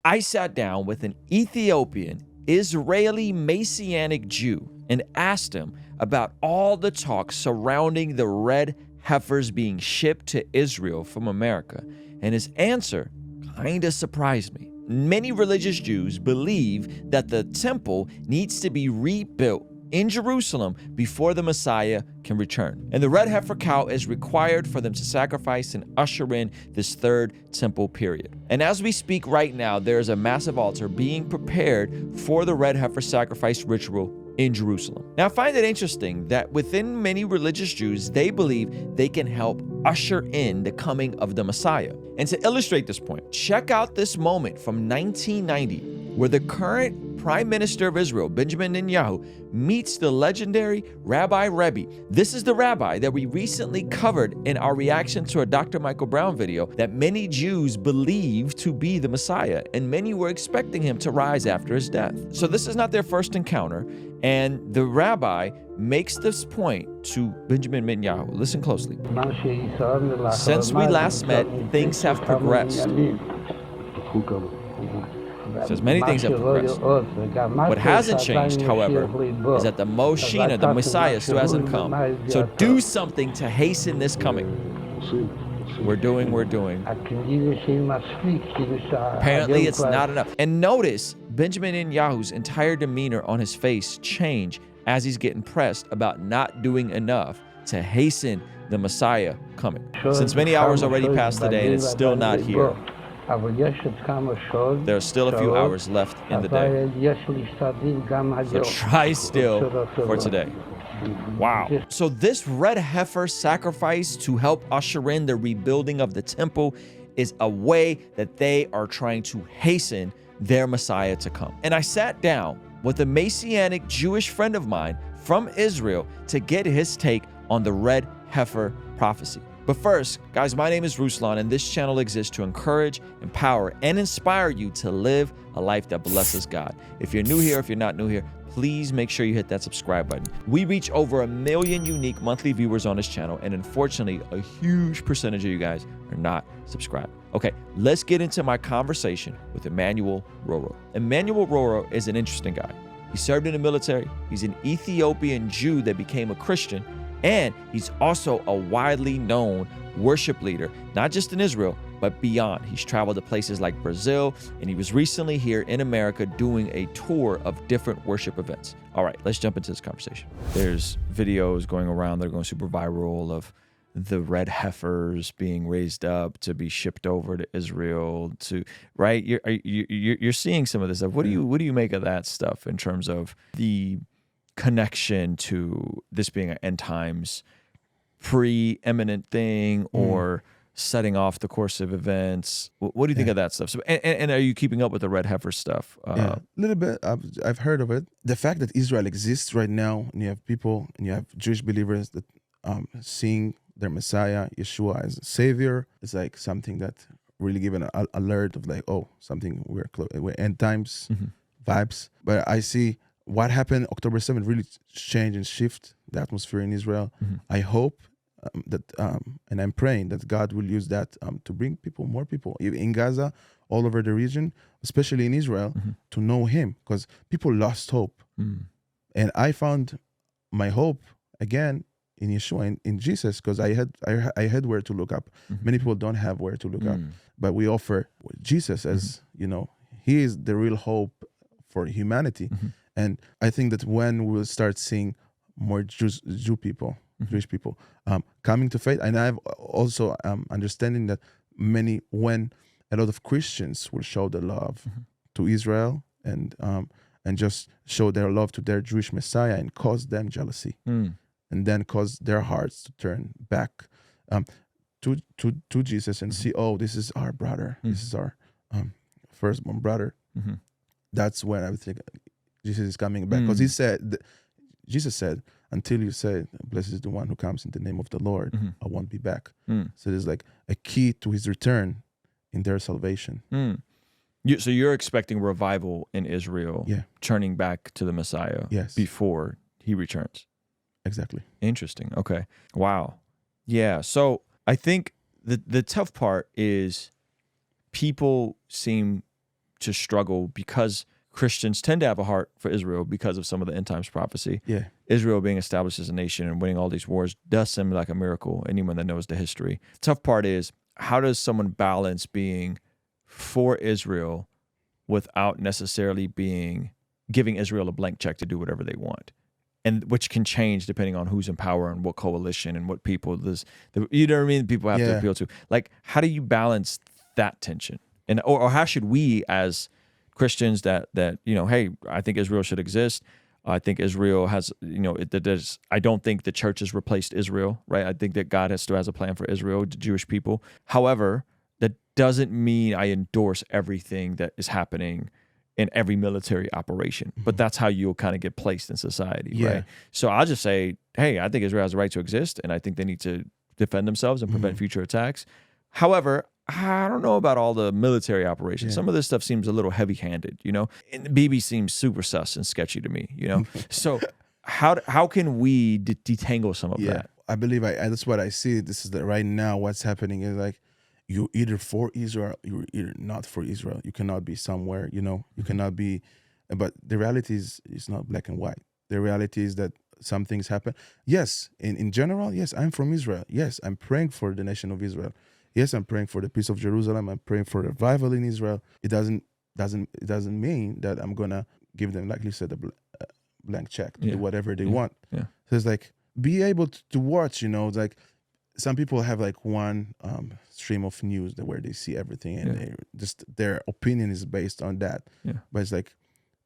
I sat down with an Ethiopian Israeli Messianic Jew and asked him about all the talk surrounding the red heifers being shipped to Israel from America, and his answer kind of surprised me. Many religious Jews believe that the temple needs to be rebuilt in Jerusalem before the Messiah can return. And the red heifer cow is required for them to sacrifice and usher in this third temple period. And as we speak right now, there is a massive altar being prepared for the red heifer sacrifice ritual in Jerusalem. Now, I find it interesting that within many religious Jews, they believe they can help usher in the coming of the Messiah. And to illustrate this point, check out this moment from 1990 where the current Prime Minister of Israel, Benjamin Netanyahu, meets the legendary Rabbi Rebbe. This is the rabbi that we recently covered in our reaction to a Dr. Michael Brown video that many Jews believe to be the Messiah, and many were expecting him to rise after his death. So this is not their first encounter, and the rabbi makes this point to Benjamin Netanyahu. Listen closely. Since we last met, things have progressed. Says many things have progressed. What hasn't changed, however, is that the Moshiach, the Messiah, still hasn't come. So do something to hasten this coming. We're doing. Apparently, it's not enough. And notice Benjamin Netanyahu's entire demeanor on his face change as he's getting pressed about not doing enough to hasten the Messiah coming. Since many hours already passed today and it's still not here, there are still a few hours left in the day. So try still for today. Wow. So this red heifer sacrifice to help usher in the rebuilding of the temple is a way that they are trying to hasten their Messiah to come. And I sat down with a Messianic Jewish friend of mine from Israel to get his take on the red heifer prophecy. But first, guys, my name is Ruslan, and this channel exists to encourage, empower, and inspire you to live a life that blesses God. If you're new here, if you're not new here, please make sure you hit that subscribe button. We reach over 1 million unique monthly viewers on this channel, and unfortunately, a huge percentage of you guys are not subscribed. Okay, let's get into my conversation with Emmanuel Roro. Emmanuel Roro is an interesting guy. He served in the military. He's an Ethiopian Jew that became a Christian, and he's also a widely known worship leader, not just in Israel, but beyond. He's traveled to places like Brazil, and he was recently here in America doing a tour of different worship events. All right, let's jump into this conversation. There's videos going around that are going super viral of the red heifers being raised up to be shipped over to Israel, to right. You're seeing some of this stuff. What do you make of that stuff in terms of the connection to this being an end times preeminent thing or setting off the course of events? What do you think of that stuff? So, and are you keeping up with the red heifer stuff? Yeah, a little bit. I've heard of it. The fact that Israel exists right now, and you have people, and you have Jewish believers that seeing their Messiah, Yeshua, as a savior, is like something that really give an alert of like, oh, something we're end times vibes. But I see what happened October 7th really changed and shift the atmosphere in Israel. I hope that, and I'm praying that God will use that to bring more people in Gaza, all over the region, especially in Israel, to know Him, because people lost hope. And I found my hope again in Yeshua, in Jesus, because I had where to look up. Many people don't have where to look up, but we offer Jesus as, He is the real hope for humanity. And I think that when we'll start seeing more Jewish people coming to faith, and I have also understanding that when a lot of Christians will show their love to Israel and just show their love to their Jewish Messiah and cause them jealousy, and then cause their hearts to turn back to Jesus and see, oh, this is our brother, this is our firstborn brother. That's when I would think Jesus is coming back, because Jesus said, until you say, blessed is the one who comes in the name of the Lord, I won't be back. So there's like a key to his return in their salvation. So you're expecting revival in Israel, turning back to the Messiah before he returns. Exactly. Interesting. Okay. Wow. Yeah. So I think the tough part is people seem to struggle because Christians tend to have a heart for Israel because of some of the end times prophecy. Yeah. Israel being established as a nation and winning all these wars does seem like a miracle. Anyone that knows the history. The tough part is, how does someone balance being for Israel without necessarily giving Israel a blank check to do whatever they want? And which can change depending on who's in power and what coalition and what people you know what I mean? People have to appeal to. Like, how do you balance that tension? And or how should we as Christians that hey, I think Israel should exist. I think Israel has, I don't think the church has replaced Israel, right? I think that God still has a plan for Israel, the Jewish people. However, that doesn't mean I endorse everything that is happening in every military operation, but that's how you'll kind of get placed in society, right? So I'll just say, hey, I think Israel has the right to exist, and I think they need to defend themselves and prevent future attacks. However, I don't know about all the military operations. Some of this stuff seems a little heavy-handed, and Bibi seems super sus and sketchy to me, So how can we detangle some of that? I believe that's what I see. This is right now what's happening is like, you're either for Israel, you're either not for Israel. You cannot be somewhere, you cannot be, but the reality is it's not black and white. The reality is that some things happen. Yes, in general, yes, I'm from Israel. Yes, I'm praying for the nation of Israel. Yes, I'm praying for the peace of Jerusalem. I'm praying for revival in Israel. It doesn't mean that I'm gonna give them, like you said, a blank check to do whatever they want. Yeah. So it's like, be able to watch, like, some people have like one stream of news where they see everything and their opinion is based on that. Yeah. But it's like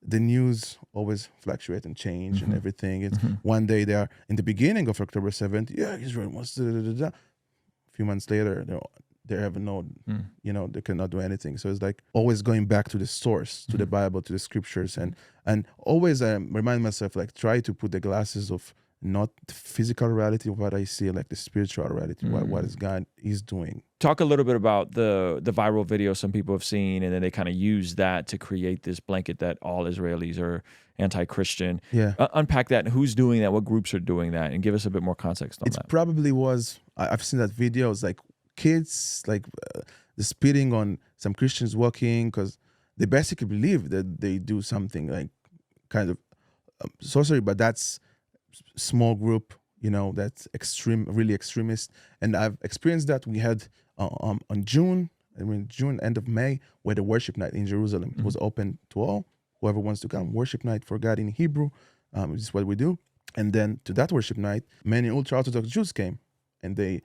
the news always fluctuate and change and everything. It's one day they are in the beginning of October 7th. Yeah, Israel wants A few months later, they have they cannot do anything. So it's like always going back to the source, to the Bible, to the scriptures, and always remind myself, like, try to put the glasses of not the physical reality of what I see, like the spiritual reality, what is God is doing. Talk a little bit about the viral video some people have seen, and then they kind of use that to create this blanket that all Israelis are anti-Christian. Yeah. Unpack that, and who's doing that, what groups are doing that, and give us a bit more context on that. It probably was, I've seen that video, it's like kids, like the spitting on some Christians walking, because they basically believe that they do something like kind of sorcery, but that's small group, that's extreme, really extremist. And I've experienced that. We had on June, end of May, where the worship night in Jerusalem was open to all, whoever wants to come, worship night for God in Hebrew. This is what we do. And then to that worship night, many ultra-Orthodox Jews came, and the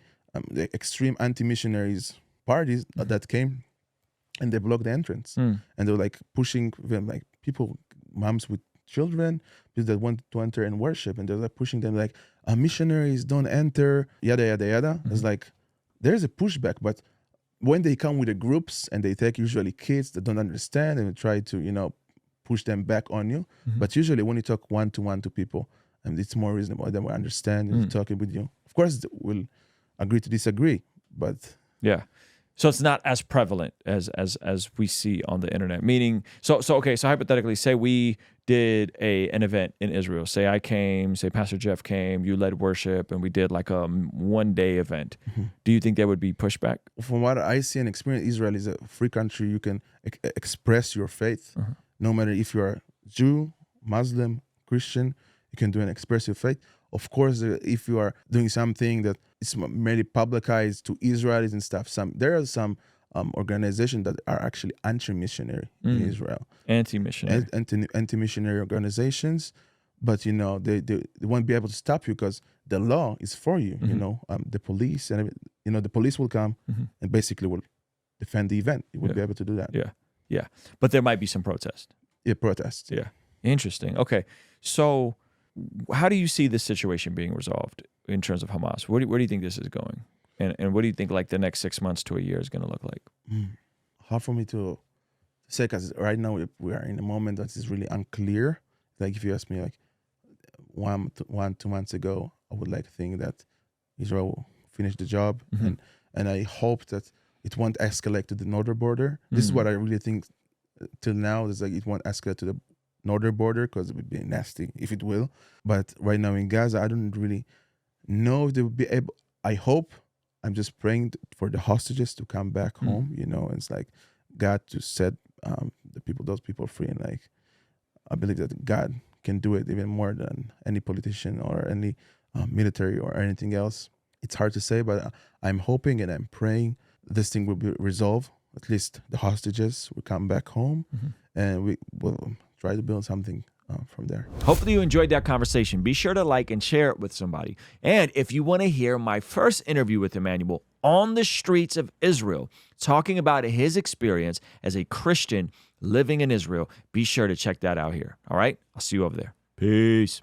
extreme anti-missionaries parties that came, and they blocked the entrance. And they were like pushing them, like people, moms with children, people that want to enter and worship, and they're like pushing them, like, missionaries don't enter, yada yada yada. It's like there's a pushback, but when they come with the groups and they take usually kids that don't understand and try to push them back on you, but usually when you talk one-to-one to people, and it's more reasonable, they will understand and talking with you. Of course, we'll agree to disagree, but yeah. So it's not as prevalent as we see on the internet. Meaning, so hypothetically, say we did an event in Israel. Say I came, say Pastor Jeff came, you led worship, and we did like a one-day event. Do you think there would be pushback? From what I see and experience, Israel is a free country. You can express your faith, no matter if you are Jew, Muslim, Christian. You can do and express your faith. Of course, if you are doing something that is merely publicized to Israelis and stuff, there are some organizations that are actually anti-missionary in Israel. Anti-missionary. Anti-missionary organizations, but they won't be able to stop you because the law is for you. The police and the police will come and basically will defend the event. You will be able to do that. Yeah. But there might be some protest. Yeah, protest. Yeah. Interesting. Okay. So how do you see this situation being resolved in terms of Hamas? Where do you think this is going? And what do you think like the next 6 months to a year is going to look like? Hard for me to say, because right now we are in a moment that is really unclear. Like if you ask me like 2 months ago, I would like to think that Israel will finish the job. And I hope that it won't escalate to the northern border. This is what I really think till now, is like it won't escalate to the northern border, because it would be nasty if it will. But right now in Gaza, I don't really know if they will be able. I hope. I'm just praying for the hostages to come back home. And it's like God to set those people free. And like, I believe that God can do it even more than any politician or any military or anything else. It's hard to say, but I'm hoping and I'm praying this thing will be resolved. At least the hostages will come back home, and we will try to build something from there. Hopefully you enjoyed that conversation. Be sure to like and share it with somebody. And if you want to hear my first interview with Emmanuel on the streets of Israel, talking about his experience as a Christian living in Israel, be sure to check that out here. All right? I'll see you over there. Peace.